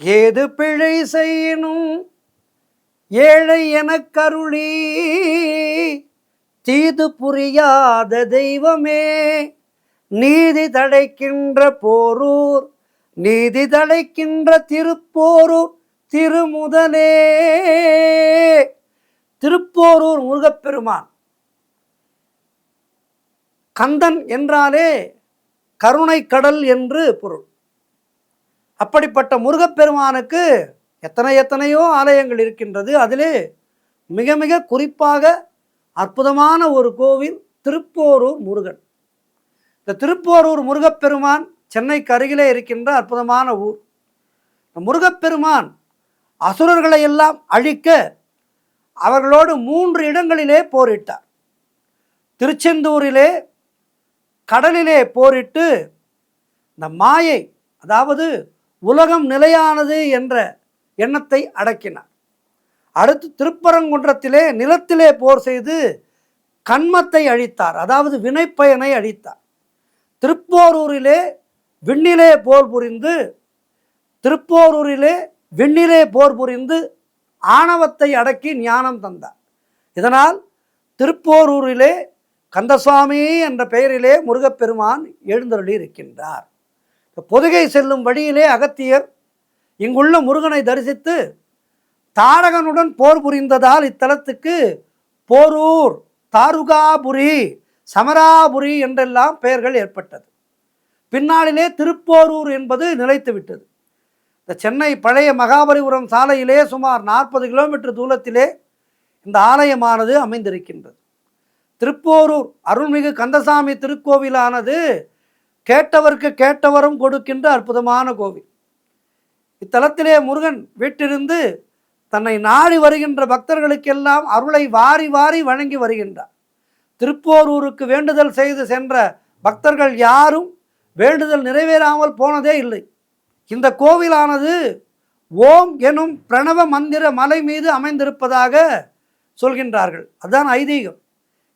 ஏது பிழை செய்யினும் ஏழை எனக் கருளி தீது புரியாத தெய்வமே நீதி தடைக்கின்ற போரூர் நீதி தடைக்கின்ற திருப்போரூர் திருமுதலே. திருப்போரூர் முருகப்பெருமான். கந்தன் என்றாலே கருணை கடல் என்று பொருள். அப்படிப்பட்ட முருகப்பெருமானுக்கு எத்தனையோ ஆலயங்கள் இருக்கின்றது. அதிலே மிக மிக குறிப்பாக அற்புதமான ஒரு கோவில் திருப்போரூர் முருகன். இந்த திருப்போரூர் முருகப்பெருமான் சென்னைக்கு அருகிலே இருக்கின்ற அற்புதமான ஊர். முருகப்பெருமான் அசுரர்களை எல்லாம் அழிக்க அவர்களோடு 3 இடங்களிலே போரிட்டார். திருச்செந்தூரிலே கடலிலே போரிட்டு இந்த மாயை, அதாவது உலகம் நிலையானது என்ற எண்ணத்தை அடக்கினார். அடுத்து திருப்பரங்குன்றத்திலே நிலத்திலே போர் செய்து கன்மத்தை அழித்தார், அதாவது வினைப்பயனை அழித்தார். திருப்போரூரிலே விண்ணிலே போர் புரிந்து ஆணவத்தை அடக்கி ஞானம் தந்தார். இதனால் திருப்போரூரிலே கந்தசுவாமி என்ற பெயரிலே முருகப்பெருமான் எழுந்தருளி இருக்கின்றார். பொதுகை செல்லும் வழியிலே அகத்தியர் இங்குள்ள முருகனை தரிசித்து தாரகனுடன் போர் புரிந்ததால் இத்தலத்துக்கு போரூர், தாருகாபுரி, சமராபுரி என்றெல்லாம் பெயர்கள் ஏற்பட்டது. பின்னாளிலே திருப்போரூர் என்பது நிலைத்துவிட்டது. இந்த சென்னை பழைய மகாபலிபுரம் சாலையிலே சுமார் 40 கிலோமீட்டர் தூரத்திலே இந்த ஆலயமானது அமைந்திருக்கின்றது. திருப்போரூர் அருள்மிகு கந்தசாமி திருக்கோவிலானது கேட்டவர்க்கு கேட்டவரும் கொடுக்கின்ற அற்புதமான கோவில். இத்தலத்திலே முருகன் வீட்டிலிருந்து தன்னை நாடி வருகின்ற பக்தர்களுக்கெல்லாம் அருளை வாரி வாரி வழங்கி வருகின்றார். திருப்போரூருக்கு வேண்டுதல் செய்து சென்ற பக்தர்கள் யாரும் வேண்டுதல் நிறைவேறாமல் போனதே இல்லை. இந்த கோவிலானது ஓம் எனும் பிரணவ மந்திர மலை மீது அமைந்திருப்பதாக சொல்கின்றார்கள். அதுதான் ஐதீகம்.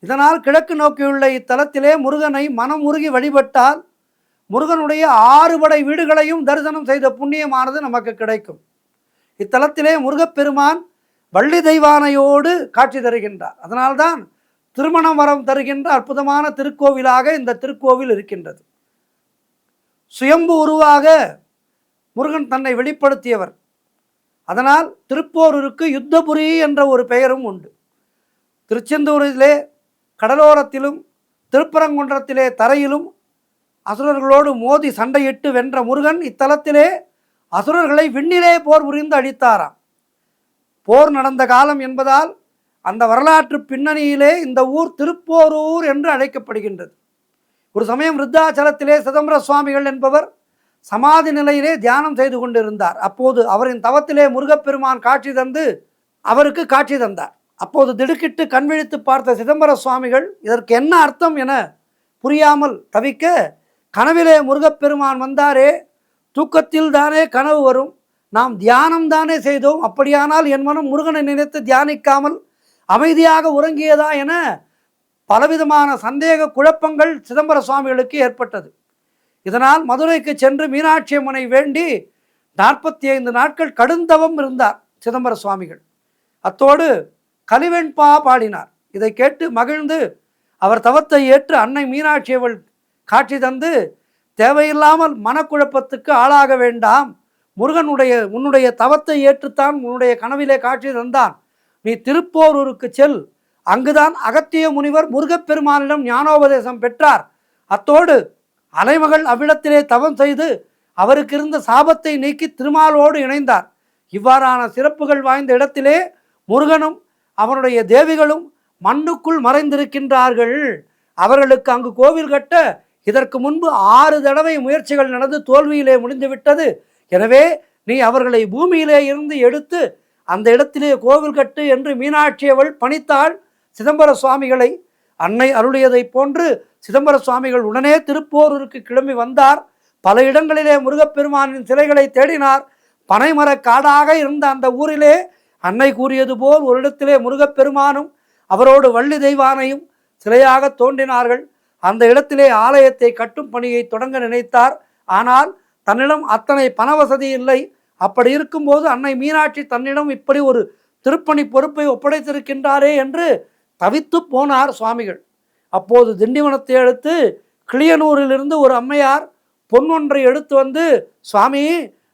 இதனால் கிழக்கு நோக்கியுள்ள இத்தலத்திலே முருகனை மனம் உருகி வழிபட்டால் முருகனுடைய 6 படை வீடுகளையும் தரிசனம் செய்த புண்ணியமானது நமக்கு கிடைக்கும். இத்தலத்திலே முருகப்பெருமான் வள்ளி தெய்வானையோடு காட்சி தருகின்றார். அதனால்தான் திருமணம் வரம் தருகின்ற அற்புதமான திருக்கோவிலாக இந்த திருக்கோவில் இருக்கின்றது. சுயம்பு உருவாக முருகன் தன்னை வெளிப்படுத்தியவர். அதனால் திருப்போரூருக்கு யுத்தபுரி என்ற ஒரு பெயரும் உண்டு. திருச்செந்தூரிலே கடலோரத்திலும் திருப்பரங்குன்றத்திலே தரையிலும் அசுரர்களோடு மோதி சண்டையிட்டு வென்ற முருகன் இத்தலத்திலே அசுரர்களை விண்ணிலே போர் புரிந்து அழித்தாராம். போர் நடந்த காலம் என்பதால் அந்த வரலாற்று பின்னணியிலே இந்த ஊர் திருப்போரூர் என்று அழைக்கப்படுகின்றது. ஒரு சமயம் விருத்தாச்சலத்திலே சிதம்பர சுவாமிகள் என்பவர் சமாதி நிலையிலே தியானம் செய்து கொண்டிருந்தார். அப்போது அவரின் தவத்திலே முருகப்பெருமான் காட்சி தந்து அவருக்கு காட்சி தந்தார். அப்போது திடுக்கிட்டு கண்விழித்து பார்த்த சிதம்பர சுவாமிகள் இதற்கு என்ன அர்த்தம் என புரியாமல் தவிக்க, கனவிலே முருகப்பெருமான் வந்தாரே, தூக்கத்தில் தானே கனவு வரும், நாம் தியானம் தானே செய்தோம், அப்படியானால் என் மனம் முருகனை நினைத்து தியானிக்காமல் அமைதியாக உறங்கியதா என பலவிதமான சந்தேக குழப்பங்கள் சிதம்பர சுவாமிகளுக்கு ஏற்பட்டது. இதனால் மதுரைக்கு சென்று மீனாட்சி அம்மனை வேண்டி 45 நாட்கள் கடுந்தவம் இருந்தார் சிதம்பர சுவாமிகள். அத்தோடு கலிவெண்பா பாடினார். இதை கேட்டு மகிழ்ந்து அவர் தவத்தை ஏற்று அன்னை மீனாட்சி அவள் காட்சி தந்து, தேவையில்லாமல் மனக்குழப்பத்துக்கு ஆளாக வேண்டாம், உன்னுடைய தவத்தை ஏற்றுத்தான் உன்னுடைய கனவிலே காட்சி தந்தான், நீ திருப்போரூருக்கு செல், அங்குதான் அகத்திய முனிவர் முருகப்பெருமானிடம் ஞானோபதேசம் பெற்றார், அத்தோடு அலைமகள் அவ்விடத்திலே தவம் செய்து அவருக்கு இருந்த சாபத்தை நீக்கி திருமாலோடு இணைந்தார். இவ்வாறான சிறப்புகள் வாய்ந்த இடத்திலே முருகனும் அவனுடைய தேவிகளும் மண்ணுக்குள் மறைந்திருக்கின்றார்கள். அவர்களுக்கு அங்கு கோவில் கட்ட இதற்கு முன்பு 6 தடவை முயற்சிகள் நடந்து தோல்வியிலே முடிந்துவிட்டது. எனவே நீ அவர்களை பூமியிலே இருந்து எடுத்து அந்த இடத்திலே கோவில் கட்டு என்று மீனாட்சி அவள் பணித்தாள் சிதம்பர சுவாமிகளை. அன்னை அருளியதை போன்று சிதம்பர சுவாமிகள் உடனே திருப்போரூருக்கு கிளம்பி வந்தார். பல இடங்களிலே முருகப்பெருமானின் சிலைகளை தேடினார். பனைமர காடாக இருந்த அந்த ஊரிலே அன்னை கூறியது போல் ஒரு இடத்திலே முருகப்பெருமானும் அவரோடு வள்ளி தெய்வானையும் சிலையாக தோன்றினார்கள். அந்த இடத்திலே ஆலயத்தை கட்டும் பணியை தொடங்க நினைத்தார். ஆனால் தன்னிடம் அத்தனை பண வசதி இல்லை. அப்படி இருக்கும்போது அன்னை மீனாட்சி தன்னிடம் இப்படி ஒரு திருப்பணி பொறுப்பை ஒப்படைத்திருக்கின்றாரே என்று தவித்து போனார் சுவாமிகள். அப்போது திண்டிவனத்தை அடுத்து கிளியனூரிலிருந்து ஒரு அம்மையார் பொன் ஒன்றை எடுத்து வந்து, சுவாமி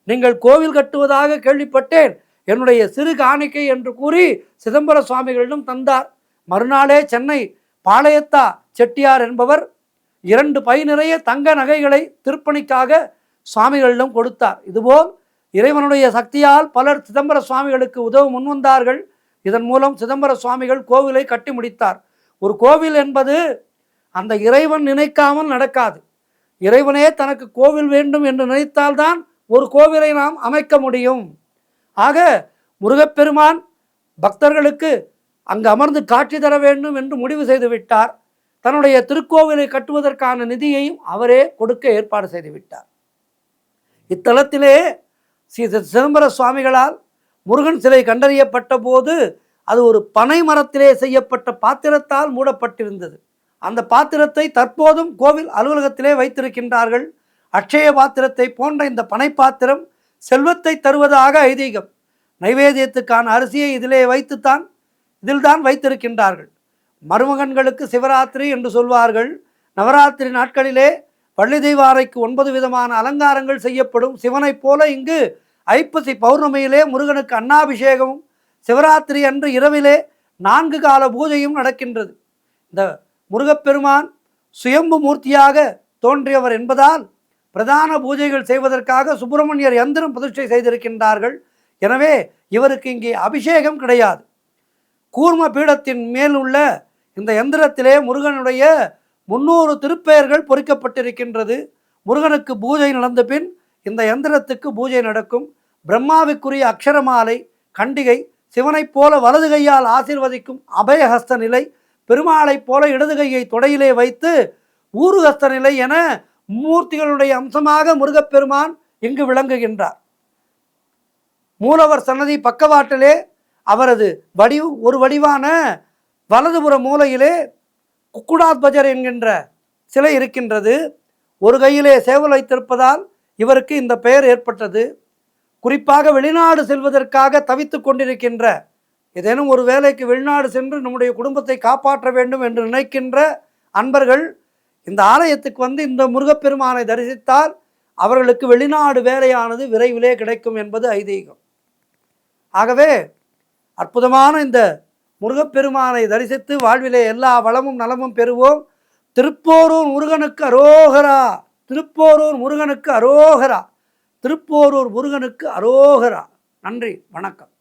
நீங்கள் கோவில் கட்டுவதாக கேள்விப்பட்டேன், என்னுடைய சிறு காணிக்கை என்று கூறி சிதம்பர சுவாமிகளிடம் தந்தார். மறுநாளே சென்னை பாளையத்தா செட்டியார் என்பவர் 2 பை நிறைய தங்க நகைகளை திருப்பணிக்காக சுவாமிகளிடம் கொடுத்தார். இதுபோல் இறைவனுடைய சக்தியால் பலர் சிதம்பர சுவாமிகளுக்கு உதவ முன்வந்தார்கள். இதன் மூலம் சிதம்பர சுவாமிகள் கோவிலை கட்டி முடித்தார். ஒரு கோவில் என்பது அந்த இறைவன் நினைக்காமல் நடக்காது. இறைவனே தனக்கு கோவில் வேண்டும் என்று நினைத்தால்தான் ஒரு கோவிலை நாம் அமைக்க முடியும். ஆக முருகப்பெருமான் பக்தர்களுக்கு அங்கு அமர்ந்து காட்சி தர வேண்டும் என்று முடிவு செய்து விட்டார். தன்னுடைய திருக்கோவிலை கட்டுவதற்கான நிதியையும் அவரே கொடுக்க ஏற்பாடு செய்து விட்டார். இத்தலத்திலே சிதம்பர சுவாமிகளால் முருகன் சிலை கண்டறியப்பட்ட போது அது ஒரு பனை மரத்திலே செய்யப்பட்ட பாத்திரத்தால் மூடப்பட்டிருந்தது. அந்த பாத்திரத்தை தற்போதும் கோவில் அலுவலகத்திலே வைத்திருக்கின்றார்கள். அட்சய பாத்திரத்தை போன்ற இந்த பனை பாத்திரம் செல்வத்தை தருவதாக ஐதீகம். நைவேத்தியத்துக்கான அரிசியை இதில்தான் வைத்திருக்கின்றார்கள். மருமகன்களுக்கு சிவராத்திரி என்று சொல்வார்கள். நவராத்திரி நாட்களிலே வள்ளி தெய்வானைக்கு 9 விதமான அலங்காரங்கள் செய்யப்படும். சிவனைப் போல இங்கு ஐப்பசி பௌர்ணமியிலே முருகனுக்கு அன்னாபிஷேகமும், சிவராத்திரி அன்று இரவிலே 4 கால பூஜையும் நடக்கின்றது. இந்த முருகப்பெருமான் சுயம்பு மூர்த்தியாக தோன்றியவர் என்பதால் பிரதான பூஜைகள் செய்வதற்காக சுப்பிரமணியர் யந்திரம் பிரதிஷ்டை செய்திருக்கின்றார்கள். எனவே இவருக்கு இங்கே அபிஷேகம் கிடையாது. கூர்ம பீடத்தின் மேல் உள்ள இந்த யந்திரத்திலே முருகனுடைய 300 திருப்பெயர்கள் பொறிக்கப்பட்டிருக்கின்றது. முருகனுக்கு பூஜை நடந்த பின் இந்த யந்திரத்துக்கு பூஜை நடக்கும். பிரம்மாவுக்குரிய அக்ஷரமாலை, கண்டிகை, சிவனைப் போல வலது கையால் ஆசீர்வதிக்கும் அபயஹஸ்த நிலை, பெருமாளைப் போல இடது கையை தொடையிலே வைத்து ஊருஹஸ்த நிலை என மூர்த்திகளுடைய அம்சமாக முருகப்பெருமான் இங்கு விளங்குகின்றார். மூலவர் சன்னதி பக்கவாட்டிலே அவரது ஒரு வடிவான வலதுபுற மூலையிலே குக்குடாத்வஜர் என்கின்ற சிலை இருக்கின்றது. ஒரு கையிலே சேவல் வைத்திருப்பதால் இவருக்கு இந்த பெயர் ஏற்பட்டது. குறிப்பாக வெளிநாடு செல்வதற்காக தவித்து கொண்டிருக்கின்ற, ஏதேனும் ஒரு வேலைக்கு வெளிநாடு சென்று நம்முடைய குடும்பத்தை காப்பாற்ற வேண்டும் என்று நினைக்கின்ற அன்பர்கள் இந்த ஆலயத்துக்கு வந்து இந்த முருகப்பெருமானை தரிசித்தால் அவர்களுக்கு வெளிநாடு வேலையானது விரைவிலே கிடைக்கும் என்பது ஐதீகம். ஆகவே அற்புதமான இந்த முருகப்பெருமானை தரிசித்து வாழ்விலே எல்லா வளமும் நலமும் பெறுவோம். திருப்போரூர் முருகனுக்கு அரோகரா, திருப்போரூர் முருகனுக்கு அரோகரா, திருப்போரூர் முருகனுக்கு அரோகரா. நன்றி, வணக்கம்.